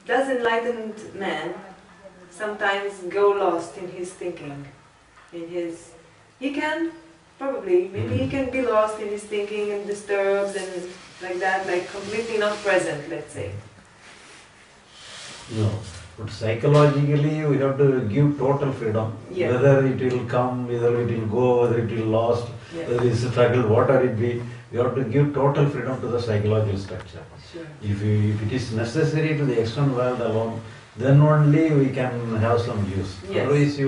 does enlightened man sometimes go lost in his thinking? He can, probably, maybe he can be lost in his thinking and disturbed and like that, like completely not present, let's say. No, but psychologically we have to give total freedom. Yeah. Whether it will come, whether it will go, whether it will lost, Yeah. whether it is struggle, whatever it be, we have to give total freedom to the psychological structure. Sure. If it is necessary to the external world alone, then only we can have some use. Yes. Otherwise,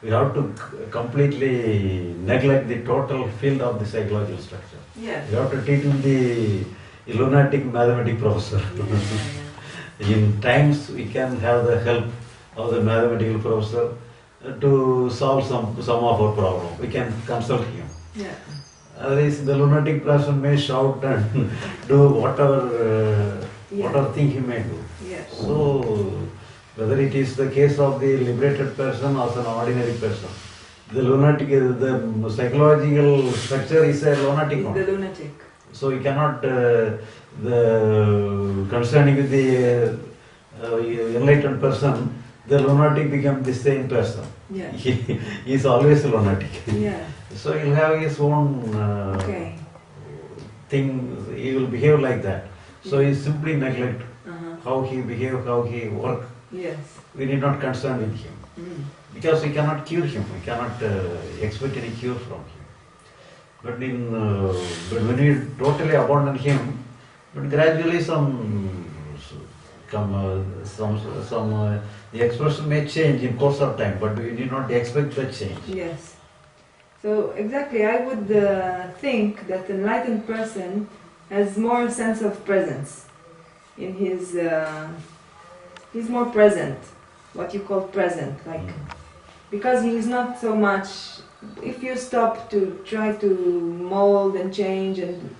we have to completely neglect the total field of the psychological structure. Yeah. You have to treat him the lunatic mathematics professor. In times we can have the help of the mathematical professor to solve some of our problem. We can consult him. Yeah. Otherwise, the lunatic person may shout and do whatever thing he may do. Yeah. So, whether it is the case of the liberated person or an ordinary person, the lunatic, the psychological structure is a lunatic one. The lunatic. So we cannot, the concerning with the enlightened person, the lunatic becomes the same person. Yeah. He is always a lunatic. Yeah. So he'll have his own thing, he will behave like that. So he simply neglect how he behave, how he work. Yes. We need not concern with him. Because we cannot cure him, we cannot expect any cure from him. But when we totally abandon him, but gradually the expression may change in course of time, but we need not expect the change. Yes. So exactly, I would think that an enlightened person has more sense of presence in his. He's more present, what you call present, like because he is not so much. If you stop to try to mold and change and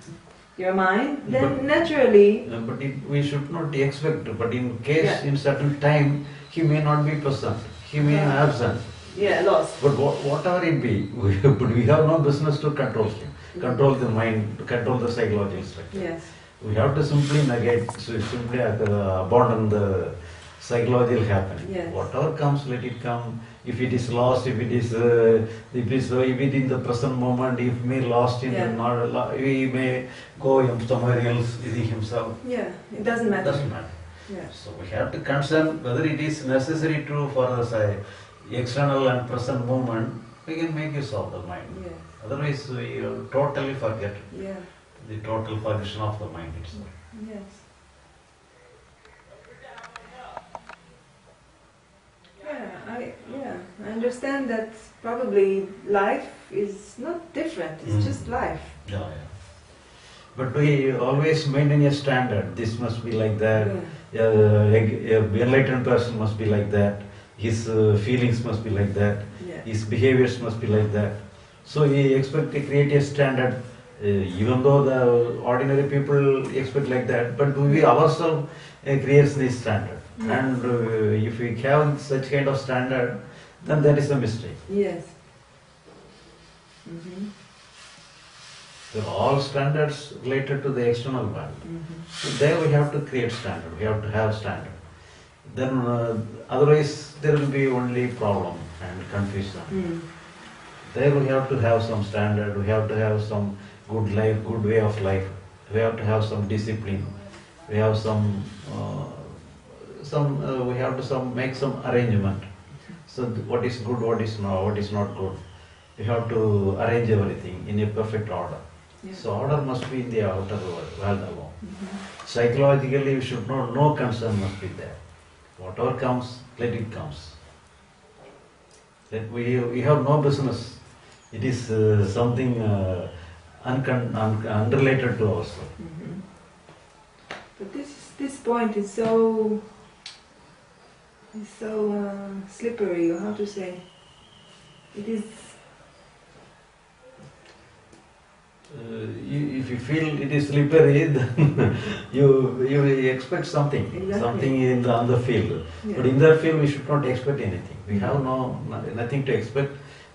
your mind, then naturally. But we should not expect. But in case in certain time, he may not be present. He may be absent. Yeah, lost. But whatever it be, but we have no business to control him, control the mind, control the psychological structure. Yes. We have to simply negate, simply abandon the psychological happening. Yes. Whatever comes, let it come. If it is lost, if it is in the present moment, if may lost in he may go somewhere else within himself. Yeah, it doesn't matter. It doesn't matter. Yeah. So we have to concern whether it is necessary to for the external and present moment. We can make use of the mind. Yes. Otherwise, we totally forget the total function of the mind itself. Yes. I understand that probably life is not different, it's just life. Yeah. But we always maintain a standard. This must be like that. Enlightened person must be like that. His feelings must be like that. His behaviors must be like that. So we expect to create a standard, even though the ordinary people expect like that, but we ourselves creates this standard. And if we have such kind of standard, then that is a mistake. Yes. So all standards related to the external world. So there we have to create standard. We have to have standard. Then otherwise there will be only problem and confusion. There we have to have some standard. We have to have some good life, good way of life. We have to have some discipline. We have we have to make some arrangement. So what is good, what is not good. We have to arrange everything in a perfect order. So order must be in the outer world alone. Psychologically, we should know no concern must be there. Whatever comes, let it comes. That we have no business. It is something unrelated to ourselves. But this point is so slippery, or how to say? It is. If you feel it is slippery, then you expect something, something on the field. But in that field, we should not expect anything. We have nothing to expect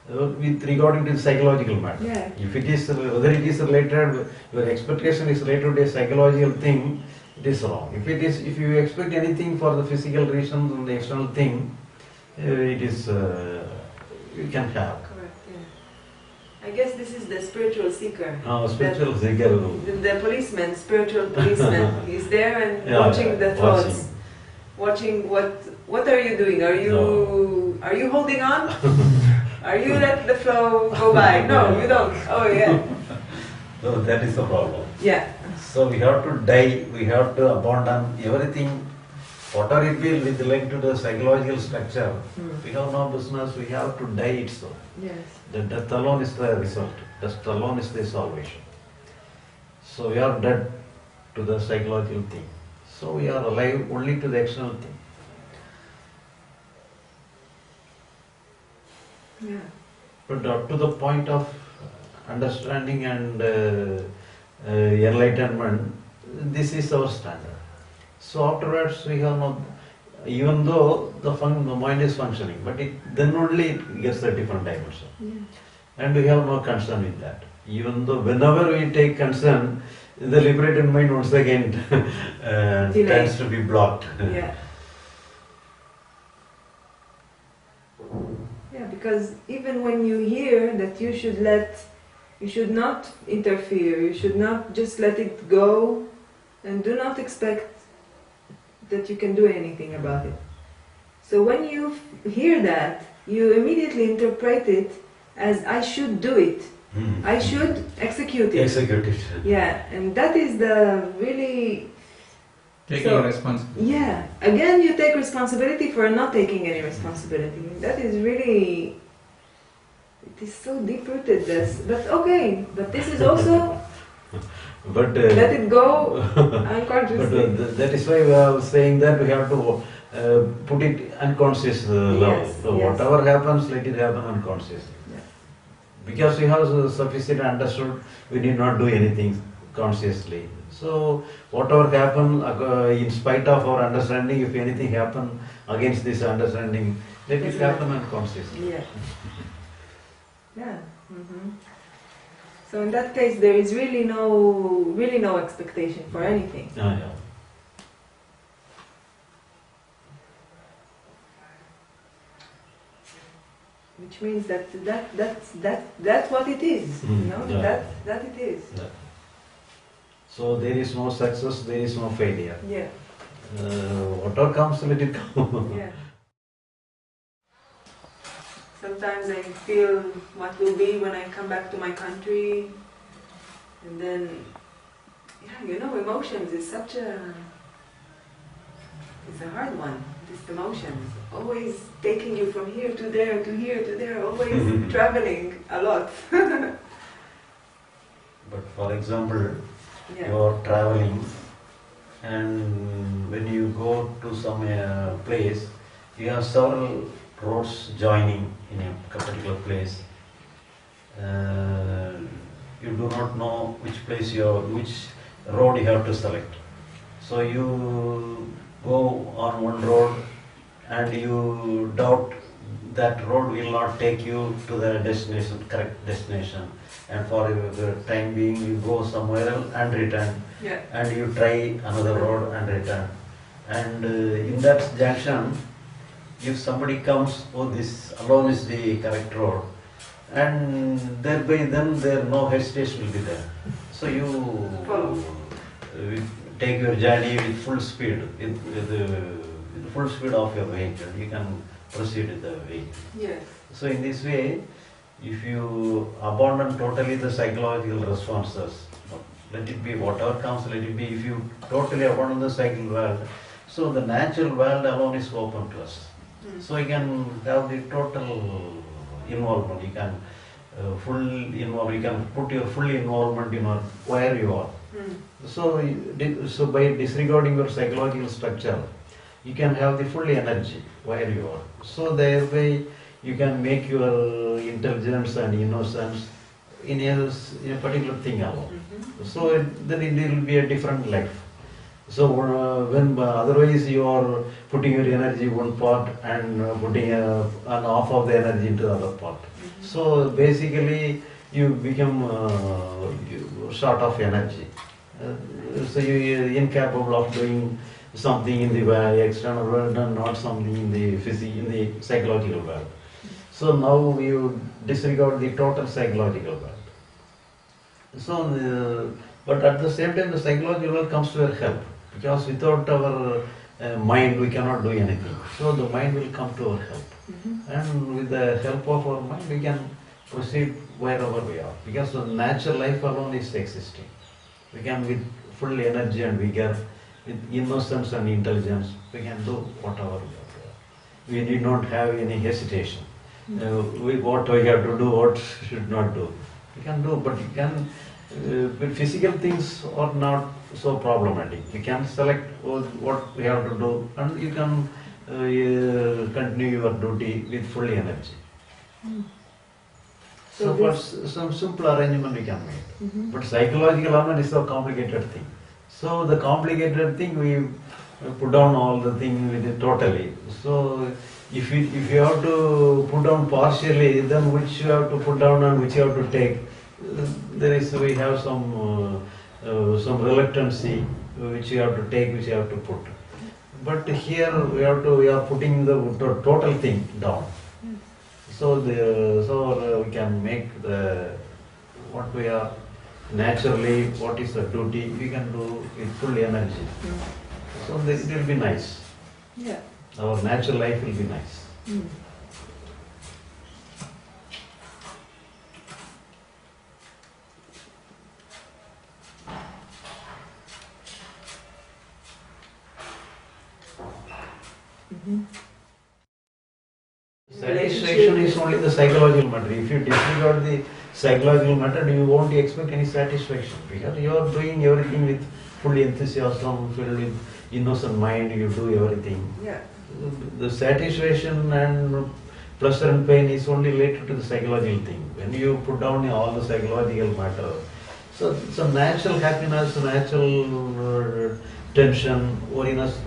with regarding to psychological matter. If it is whether it is related, your expectation is related to a psychological thing, it is wrong. If you expect anything for the physical reason, the external thing, it is you can have. Correct. Yeah. I guess this is the spiritual seeker. Spiritual seeker. The policeman, spiritual policeman. He's there and Yeah, watching the thoughts. Watching what are you doing? Are you holding on? Are you let the flow go by? No, you don't. Oh yeah. So that is the problem. Yeah. So we have to die, we have to abandon everything, whatever it will with relate to the psychological structure. We have no business, we have to die itself. Yes. The death alone is the result, death alone is the salvation. So we are dead to the psychological thing. So we are alive only to the external thing. Yeah. But up to the point of understanding and enlightenment, this is our standard. So afterwards we have no, even though the mind is functioning, but then only it gets a different dimension. Yeah. And we have no concern with that. Even though whenever we take concern, the liberated mind once again tends to be blocked. Yeah. Yeah, because even when you hear that you should not interfere, you should not just let it go, and do not expect that you can do anything about it. So when you hear that, you immediately interpret it as I should do it. I should execute it. Execute it. Yeah, and that is the really... Taking responsibility. Yeah, again you take responsibility for not taking any responsibility. That is really... It is so deep-rooted, this. But okay, but this is also... But let it go unconsciously. But that is why we are saying that we have to put it unconscious level. Yes, So yes. whatever happens, let it happen unconsciously. Yeah. Because we have sufficiently understood, we did not do anything consciously. So whatever happened, in spite of our understanding, if anything happened against this understanding, let it happen unconsciously. Yeah. Yeah. So in that case, there is really no expectation for anything. Yeah. Which means that's what it is. You know, Yeah. that it is. Yeah. So there is no success, there is no failure. Yeah. Whatever comes, let it come. Yeah. Sometimes I feel what will be when I come back to my country, and then, yeah, you know, emotions is such it's a hard one. This emotions, always taking you from here to there, to here to there, always traveling a lot. But for example, Yeah. you are traveling, and when you go to some place, you have several roads joining in a particular place. You do not know which road you have to select. So you go on one road and you doubt that road will not take you to the destination, correct destination. And for the time being, you go somewhere else and return. Yeah. And you try another road and return. And in that junction, if somebody comes, oh, this alone is the correct road, and thereby then no hesitation will be there. So you take your journey with full speed, with the full speed of your vehicle. You can proceed with the vehicle. Yes. So in this way, if you abandon totally the psychological responses, let it be whatever comes, let it be. If you totally abandon the psychic world, so the natural world alone is open to us. So you can have the total involvement. You can you can put your full involvement in where you are. So by disregarding your psychological structure, you can have the full energy where you are. So thereby you can make your intelligence and innocence in a particular thing alone. So then it will be a different life. So when otherwise you are putting your energy one part and putting an half of the energy into the other part. So basically you become short of energy. So you are incapable of doing something in the external world and not something in the in the psychological world. So now you disregard the total psychological world. So, but at the same time, the psychological world comes to our help, because without our mind, we cannot do anything. So the mind will come to our help, and with the help of our mind, we can proceed wherever we are. Because the natural life alone is existing. We can, with full energy and vigor, with innocence and intelligence, we can do whatever we are. We need not have any hesitation. What we have to do, what should not do. We can do, but you can, with physical things are not so problematic. We can select what we have to do, and you can continue your duty with full energy. So for some simple arrangement we can make. But psychological element is a complicated thing. So the complicated thing we put down all the thing with it totally. So if you have to put down partially, then which you have to put down and which you have to take, we have some reluctancy which you have to take, which you have to put. But here we are putting the total thing down. So we can make what we are naturally, what is the duty, we can do with full energy. So it will be nice. Yeah. Our natural life will be nice. Satisfaction is only the psychological matter. If you disregard the psychological matter, you won't expect any satisfaction, because you are doing everything with full enthusiasm, filled with innocent mind, you do everything. Yeah. The satisfaction and pleasure and pain is only related to the psychological thing. When you put down all the psychological matter, so natural happiness, natural tension, worriness,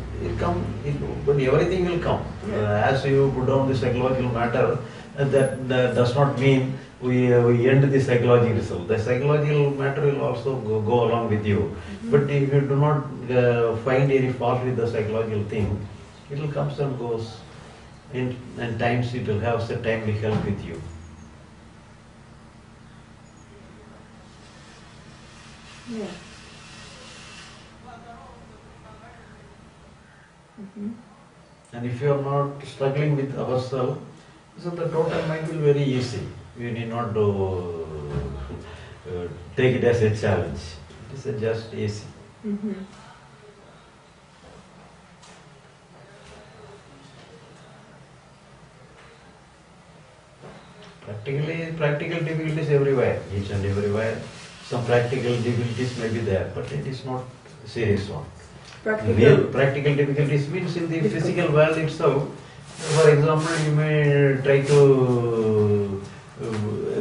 but everything will come. As you put down the psychological matter, that does not mean we end the psychological result. The psychological matter will also go along with you. But if you do not find any fault with the psychological thing, it will comes and goes. And times it will have some timely help with you. Yeah. And if you are not struggling with ourselves, so the total mind will be very easy. You need not to take it as a challenge. It is just easy. Practical difficulties everywhere, each and everywhere. Some practical difficulties may be there, but it is not serious one. Real practical difficulties means in the physical world itself. For example, you may try to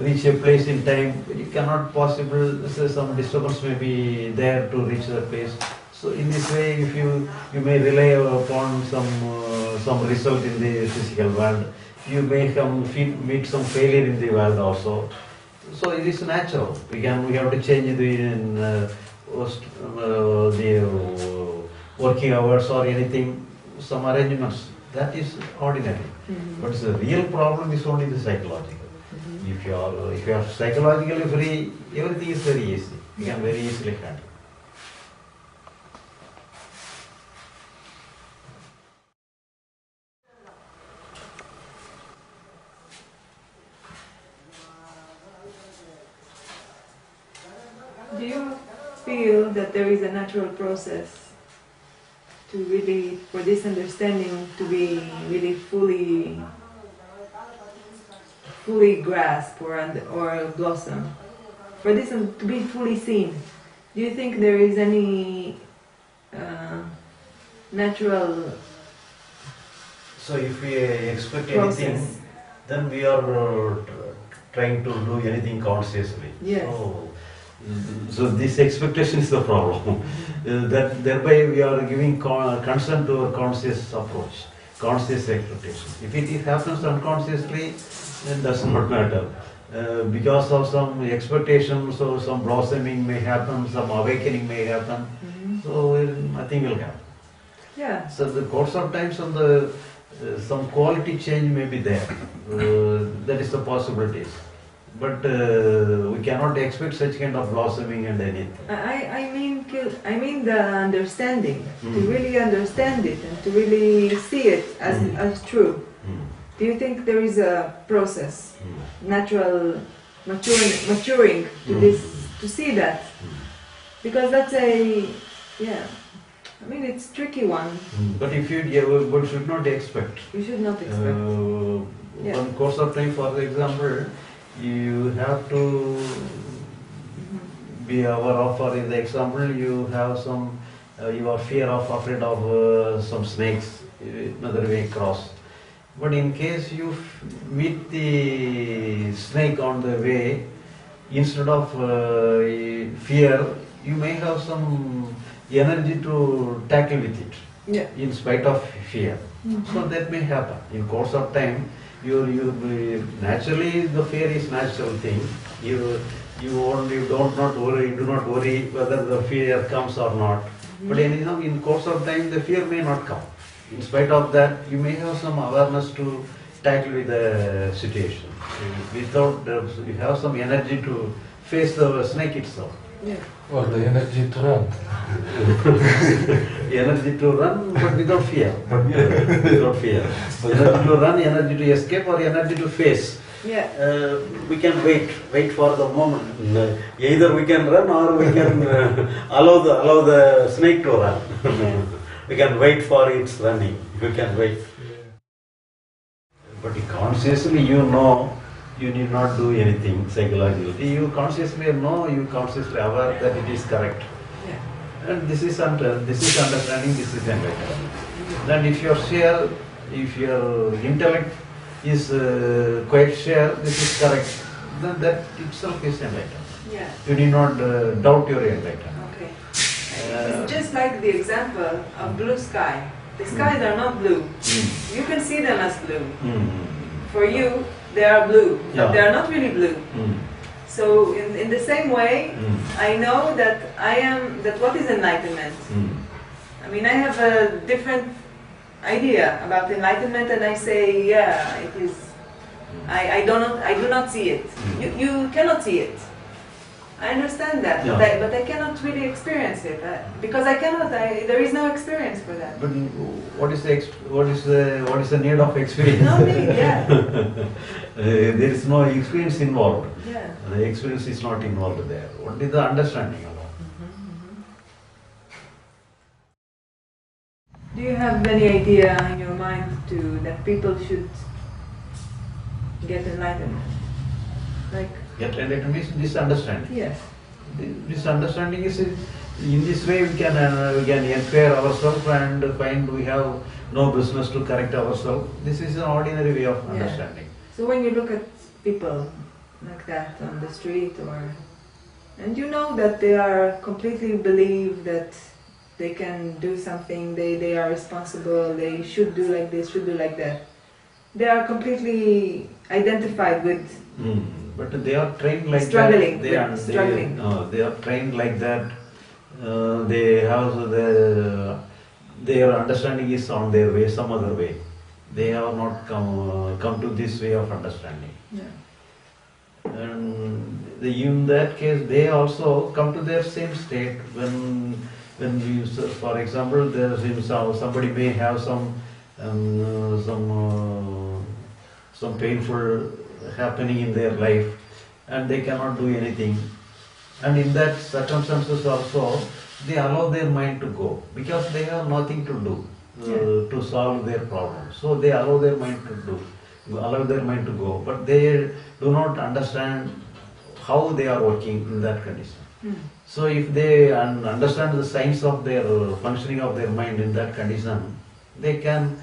reach a place in time, you cannot possible, so some disturbance may be there to reach the place. So in this way, if you may rely upon some result in the physical world, you may meet some failure in the world also. So it is natural. We have to change the working hours or anything, some arrangements. That is ordinary. But the real problem is only the psychological. If you are psychologically free, everything is very easy. You can very easily handle. Do you feel that there is a natural process to really, for this understanding to be really fully grasped or blossom? For this to be fully seen, do you think there is any natural So if we expect process? anything, then we are trying to do anything consciously. Yes. So this expectation is the problem. That thereby we are giving consent to a conscious approach, conscious expectation. If it happens unconsciously, then does not matter. Because of some expectations, so some blossoming may happen, some awakening may happen. So nothing will happen. Yeah. So the course of time, some quality change may be there. That is the possibilities. But we cannot expect such kind of blossoming and anything. I mean the understanding, to Mm. really understand it and to really see it as true. Do you think there is a process, natural maturing to this, to see that? Because that's I mean it's tricky one. But if you but should not expect. You should not expect. Yeah. On course of time, for example, you have to be aware of, or in the example, you have some, you are afraid of some snakes, another way cross. But in case you meet the snake on the way, instead of fear, you may have some energy to tackle with it, Yeah. in spite of fear. So that may happen. In course of time, naturally the fear is natural thing. You do not worry whether the fear comes or not. But anyhow, in course of time, the fear may not come. In spite of that, you may have some awareness to tackle with the situation. Without, you have some energy to face the snake itself. Yeah. Or the energy to run. Energy to run, but without fear. Without fear. Energy to run, energy to escape, or energy to face. Yeah. We can wait for the moment. Either we can run or we can allow the snake to run. We can wait for its running. We can wait. But consciously you know you need not do anything psychologically. You consciously know, you consciously aware that it is correct. Yeah. And this is understanding, this is enlightenment. Then if your share, if your intellect is quite sure this is correct, then that itself is enlightenment. Yeah. You need not doubt your enlightenment. Okay. It's just like the example of blue sky. The skies are not blue. You can see them as blue. For you, they are blue, but Yeah. they are not really blue. So in the same way, I know that that what is enlightenment? I mean, I have a different idea about enlightenment, and I say, yeah, it is. I do not see it. You cannot see it. I understand that, Yeah. but I cannot really experience it because I cannot. There is no experience for that. But what is the need of experience? No need, yeah. There is no experience involved. Yeah. The experience is not involved there. Only the understanding alone. Do you have any idea in your mind that people should get enlightenment? Like, Get enlightenment means this understanding. yes. This understanding is in this way we can inquire ourselves and find we have no business to correct ourselves. This is an ordinary way of understanding. So when you look at people like that on the street, and you know that they are completely believe that they can do something, they are responsible, they should do like this, should do like that. They are completely identified with But they are trained like struggling. that. They are trained like that. They have their understanding is on their way, some other way. They have not come to this way of understanding. Yeah. And in that case, they also come to their same state when we, for example, somebody may have some painful happening in their life, and they cannot do anything. And in that circumstances also, they allow their mind to go because they have nothing to do to solve their problem. So they allow their mind to go, but they do not understand how they are working in that condition. So if they understand the science of their functioning of their mind in that condition, they can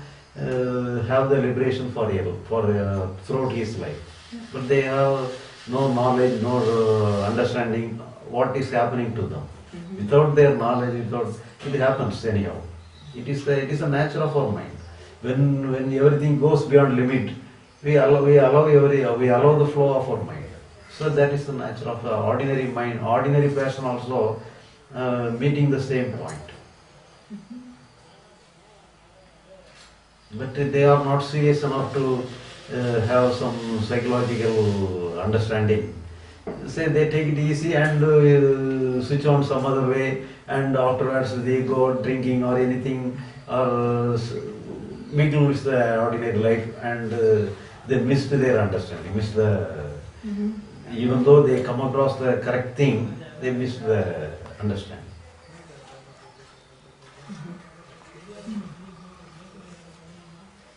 have the liberation throughout his life. But they have no knowledge, no understanding what is happening to them. Without their knowledge, it happens anyhow. It is a nature of our mind. When everything goes beyond limit, we allow the flow of our mind. So that is the nature of ordinary mind, ordinary person also meeting the same point. But they are not serious enough to have some psychological understanding. Say they take it easy and switch on some other way, and afterwards they go drinking or anything or mingle with the ordinary life, and they missed their understanding, missed the even though they come across the correct thing, they miss the understanding.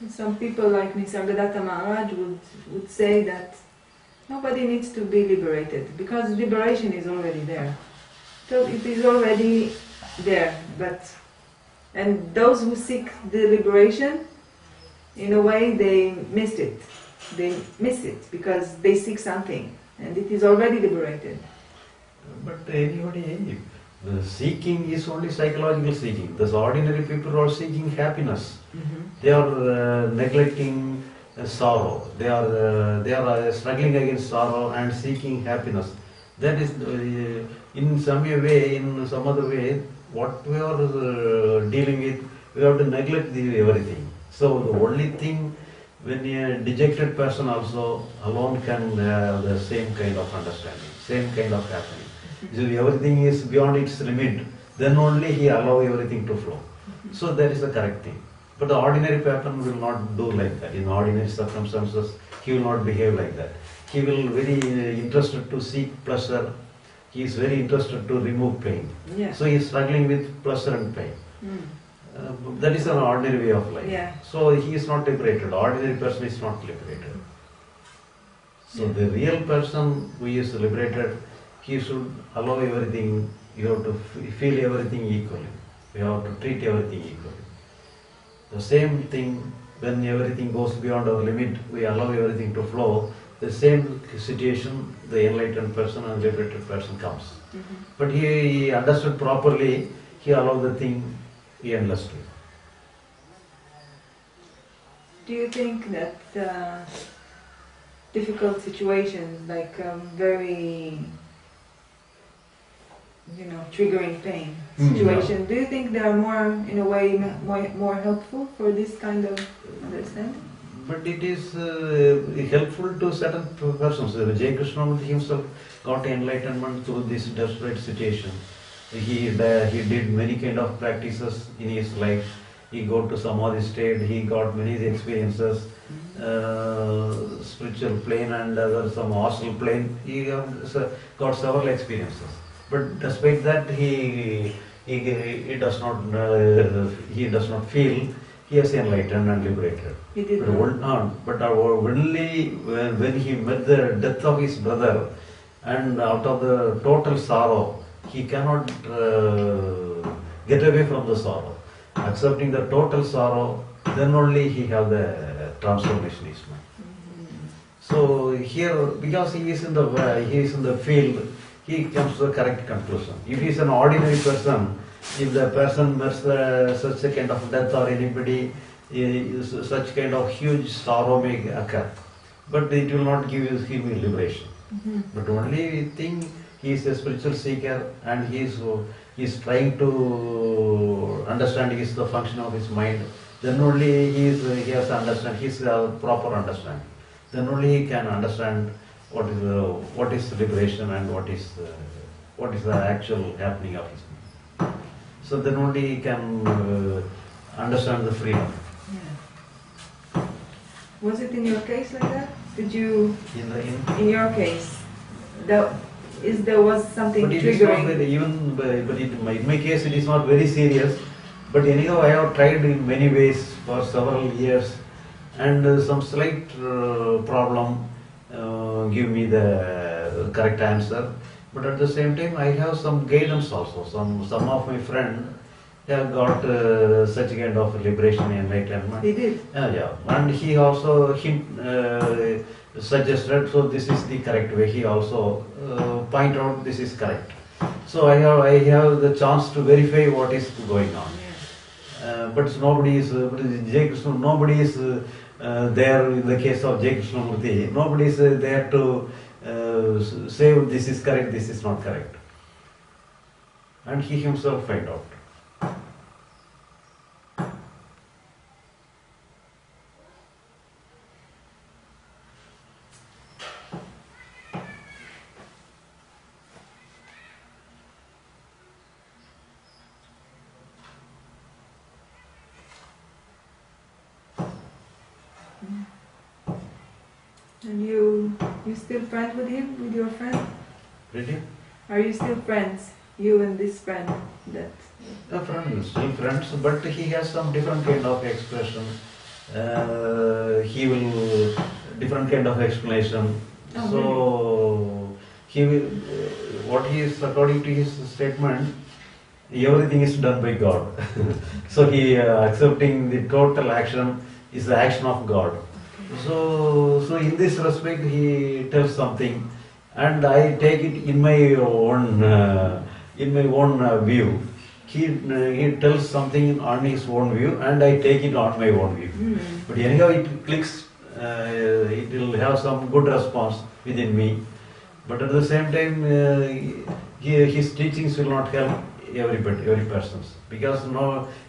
Some people like Nisargadatta Maharaj would say that nobody needs to be liberated because liberation is already there. So it is already there, and those who seek the liberation, in a way they missed it. They miss it because they seek something, and it is already liberated. But anybody, the seeking is only psychological seeking. The ordinary people are seeking happiness. They are neglecting sorrow. They are struggling against sorrow and seeking happiness. That is, in some way, in some other way, what we are dealing with, we have to neglect everything. So the only thing, when a dejected person also alone can have the same kind of understanding, same kind of happening. If everything is beyond its limit, then only he allow everything to flow. So that is the correct thing. But the ordinary person will not do like that. In ordinary circumstances, he will not behave like that. He will very interested to seek pleasure. He is very interested to remove pain. Yeah. So he is struggling with pleasure and pain. That is an ordinary way of life. Yeah. So he is not liberated. Ordinary person is not liberated. So the real person who is liberated, he should allow everything. You have to feel everything equally. You have to treat everything equally. The same thing, when everything goes beyond our limit, we allow everything to flow. The same situation, the enlightened person and liberated person comes. But he understood properly, he allowed the thing endlessly. Do you think that difficult situations, like very, triggering pain situation, do you think they are more, in a way, more helpful for this kind of understanding? But it is helpful to certain persons. Jai Krishnamurti himself got enlightenment through this desperate situation. He did many kind of practices in his life. He got to Samadhi state, he got many experiences, spiritual plane and some astral plane. He got several experiences. But despite that, he does not feel he is enlightened and liberated. He did not. But only when he met the death of his brother, and out of the total sorrow, he cannot get away from the sorrow. Accepting the total sorrow, then only he have the transformation is made. So here, because he is in the field, he comes to the correct conclusion. If he is an ordinary person, if the person meets such a kind of death or anybody, such kind of huge sorrow may occur, but it will not give him liberation. But only thing, he is a spiritual seeker and he is trying to understand the function of his mind. Then only he has to understand, he has a proper understanding. Then only he can understand what is liberation and what is the actual happening of his mind. So then only he can understand the freedom. Yeah. Was it in your case like that? Did you, In your case, there was something but it is not triggering? very, in my case it is not very serious. But anyhow, I have tried in many ways for several years, and some slight problem give me the correct answer. But at the same time, I have some guidance also. Some of my friends have got such kind of liberation and enlightenment. He did. Yeah, and he also suggested, so this is the correct way. He also point out this is correct. So I have the chance to verify what is going on. But nobody is nobody is there in the case of Jai Krishnamurti. Nobody is there to say this is correct, this is not correct. And he himself find out. And you still friends with him, with your friend? Really? Are you still friends, you and this friend? That Friends, still friends, but he has some different kind of expression. He will different kind of explanation. Oh, So he will, what he is according to his statement, everything is done by God. So he accepting the total action is the action of God. So in this respect he tells something, and I take it in my own view. He tells something on his own view, and I take it on my own view. But anyhow, it clicks. It will have some good response within me. But at the same time, his teachings will not help everybody, every person, because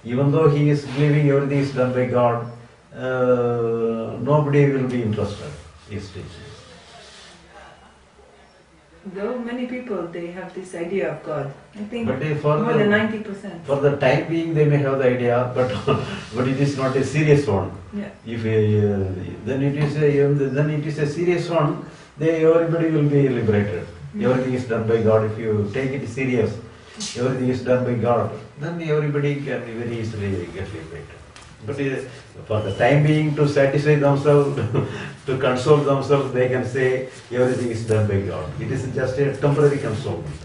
even though he is believing everything is done by God, nobody will be interested in his teachings. though many people they have this idea of God. I think But for more than 90%. For the time being, they may have the idea, but but it is not a serious one. Yeah. If then it is a serious one, then everybody will be liberated. Everything is done by God. If you take it serious, everything is done by God, then everybody can very easily get liberated. But for the time being, to satisfy themselves, to console themselves, they can say everything is done by God. It is just a temporary consolement.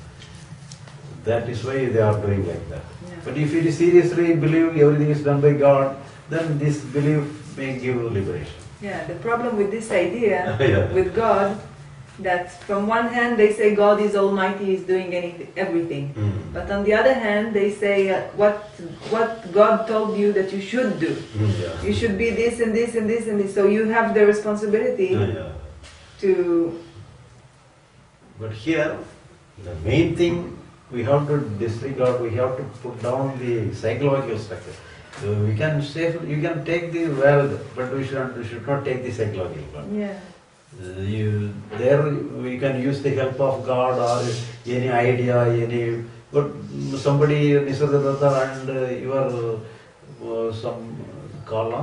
That is why they are doing like that. Yeah. But if you seriously believe everything is done by God, then this belief may give liberation. Yeah, the problem with this idea, Yeah. with God, that from one hand they say God is almighty, is doing everything. But on the other hand, they say what God told you that you should do. Yeah. You should be this and this and this and this. So you have the responsibility Yeah. to... But here, the main thing we have to disregard, we have to put down the psychological structure. We can say, you can take the world, but we should not take the psychological one. Yeah. There we can use the help of God or any idea, but somebody, Nisargadatta and your some Karl,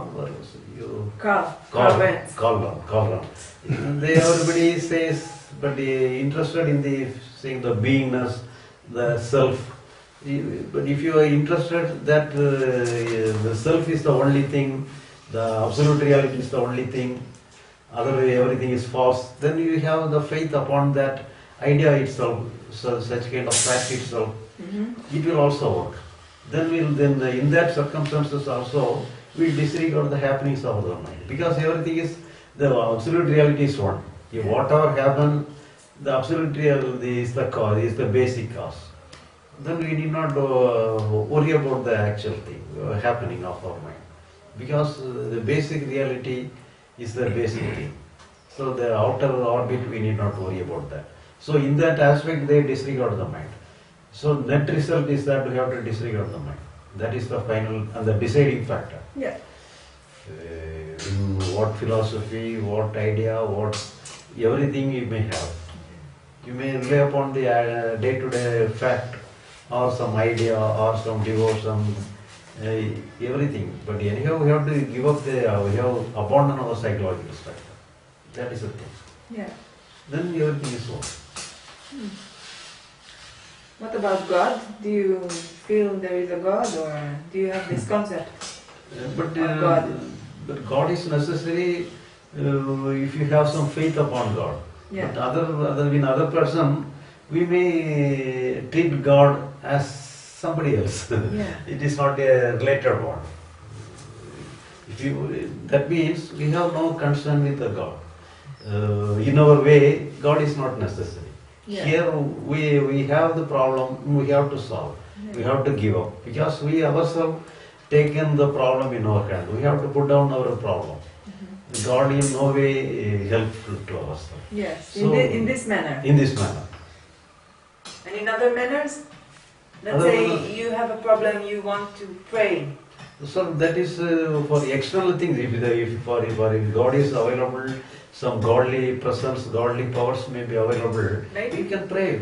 everybody says, but interested in the saying the beingness, the self. But if you are interested that the self is the only thing, the absolute reality is the only thing, otherwise everything is false, then you have the faith upon that idea itself, such kind of fact itself, it will also work. Then in that circumstances also, we disregard the happenings of the mind, because everything is, the absolute reality is one. If whatever happens, the absolute reality is the cause, is the basic cause. Then we need not worry about the actual thing, happening of our mind, because the basic reality is the basic thing. So the outer orbit, we need not worry about that. So in that aspect, they disregard the mind. So net result is that we have to disregard the mind. That is the final and the deciding factor. Yeah. In what philosophy, what idea, what everything you may have. You may rely upon the day-to-day fact, or some idea, or some devotion, everything. But anyhow, we have to give up we have abandon our psychological structure. That is the thing. Yeah. Then everything is over. What about God? Do you feel there is a God, or do you have this concept? But God. But God is necessary if you have some faith upon God. Yeah. But other person, we may treat God as somebody else. Yeah. It is not a related one. That means we have no concern with the God. In our way, God is not necessary. Yeah. Here we have the problem, we have to solve. Yeah. We have to give up, because we ourselves taken the problem in our hand. We have to put down our problem. God in no way helpful to ourselves. Yes, So- in this manner. In this manner. And in other manners, let's Other say manner- you have a problem, you want to pray. So that is for external things. If God is available, some godly presence, godly powers may be available. Maybe. You can pray.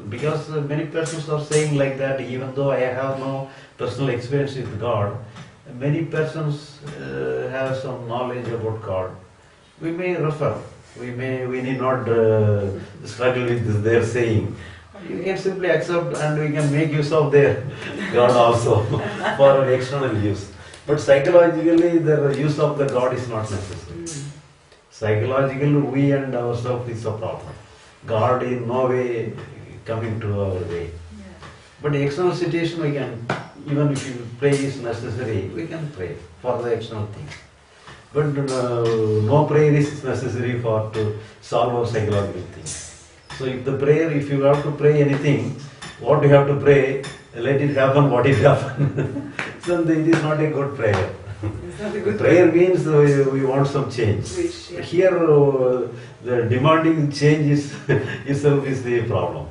Because many persons are saying like that. Even though I have no personal experience with God, many persons have some knowledge about God. We may refer. We need not struggle with their saying. You can simply accept and we can make use of their God also for external use. But psychologically, the use of the God is not necessary. Psychologically, we and ourselves is a problem. God in no way coming to our way. But the external situation we can, even if you pray is necessary, we can pray for the external things. But no prayer is necessary for to solve our psychological things. So if you have to pray anything, what you have to pray, let it happen what it happen. So it is not a good prayer. It's not a good Prayer means we want some change. wish. Yeah. Here the demanding change is itself is the problem.